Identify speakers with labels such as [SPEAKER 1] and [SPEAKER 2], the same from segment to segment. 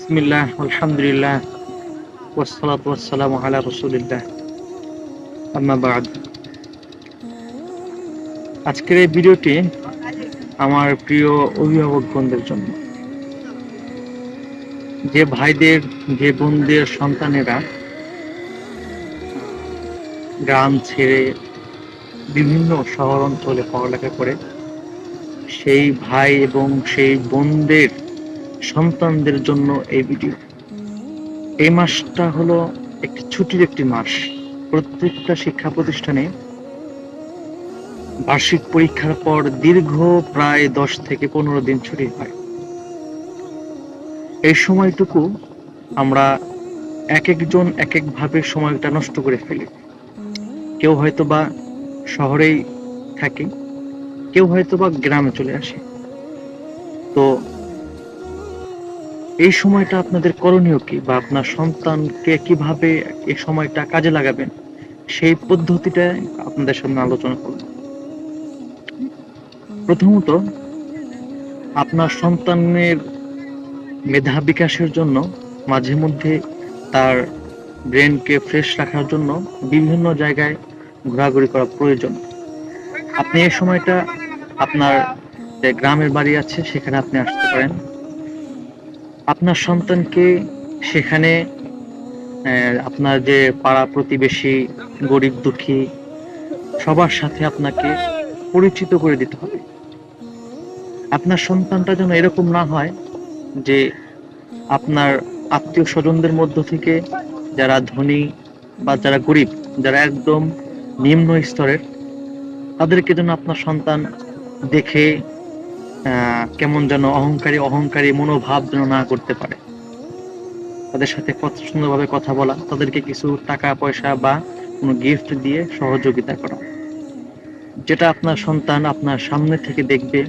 [SPEAKER 1] বিসমিল্লাহ, আলহামদুলিল্লাহ, ওয়াসসালাতু ওয়াসসালামু আলা রাসূলিল্লাহ, আম্মা বা'দ। আজকের এই ভিডিওটি আমার প্রিয় অভিভাবকগণদের জন্য। যে ভাইদের, যে বোনদের সন্তানেরা গ্রাম ছেড়ে বিভিন্ন শহর অঞ্চলে পড়ালেখা করে, সেই ভাই এবং সেই বোনদের সন্তানদের জন্য এই ভিডিও। এই মাসটা হলো একটি ছুটির একটি মাস। প্রত্যেকটা শিক্ষা প্রতিষ্ঠানে বার্ষিক পরীক্ষার পর দীর্ঘ প্রায় 10 থেকে 15 দিন ছুটি হয়। এই সময়টুকু আমরা এক একজন এক একভাবে সময়টা নষ্ট করে ফেলি। কেউ হয়তো বা শহরেই থাকে, কেউ হয়তো বা গ্রামে চলে আসে। তো এই সময়টা আপনাদের করণীয় কি, বা আপনার সন্তানকে কিভাবে এই সময়টা কাজে লাগাবেন, সেই পদ্ধতিটা আপনাদের সামনে আলোচনা করব। প্রথমত, আপনার সন্তানের মেধা বিকাশের জন্য মাঝে মধ্যে তার ব্রেনকে ফ্রেশ রাখার জন্য বিভিন্ন জায়গায় ঘোরাঘুরি করা প্রয়োজন। আপনি এই সময়টা আপনার যে গ্রামের বাড়ি আছে সেখানে আপনি আসতে পারেন। আপনার সন্তানকে সেখানে আপনার যে পাড়া প্রতিবেশী, গরিব দুঃখী সবার সাথে আপনাকে পরিচিত করে দিতে হবে। আপনার সন্তানটা যেন এরকম না হয় যে আপনার আত্মীয় স্বজনদের মধ্য থেকে যারা ধনী বা যারা গরিব, যারা একদম নিম্ন স্তরের, তাদেরকে যেন আপনার সন্তান দেখে কেমন যেন অহংকারী মনোভাব যেন না করতে পারে। তাদের সাথে সুন্দরভাবে কথা বলা, তাদেরকে কিছু টাকা পয়সা বা কোনো গিফট দিয়ে সহযোগিতা করা, যেটা আপনার সন্তান আপনার সামনে থেকে দেখবে,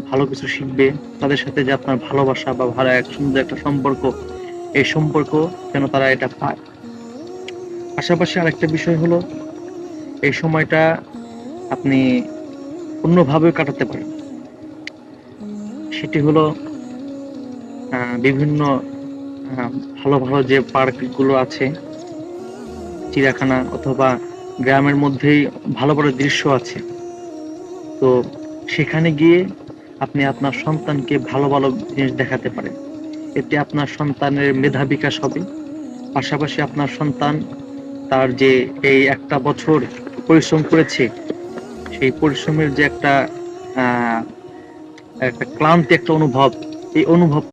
[SPEAKER 1] ভালো কিছু শিখবে। তাদের সাথে যে আপনার ভালোবাসা বা ভালো এক সুন্দর একটা সম্পর্ক, এই সম্পর্ক যেন তারা এটা পায়। পাশাপাশি আরেকটা বিষয় হলো, এই সময়টা আপনি অন্যভাবে কাটাতে পারেন। সেটি হলো বিভিন্ন ভালো ভালো যে পার্কগুলো আছে, চিড়িয়াখানা অথবা গ্রামের মধ্যেই ভালো ভালো দৃশ্য আছে, তো সেখানে গিয়ে আপনি আপনার সন্তানকে ভালো ভালো জিনিস দেখাতে পারেন। এতে আপনার সন্তানের মেধা বিকাশ হবে। পাশাপাশি আপনার সন্তান তার যে এই একটা বছর পরিশ্রম করেছে, সেই পরিশ্রমের যে একটা ক্লান্তি, একটা অনুভব, এই অনুভব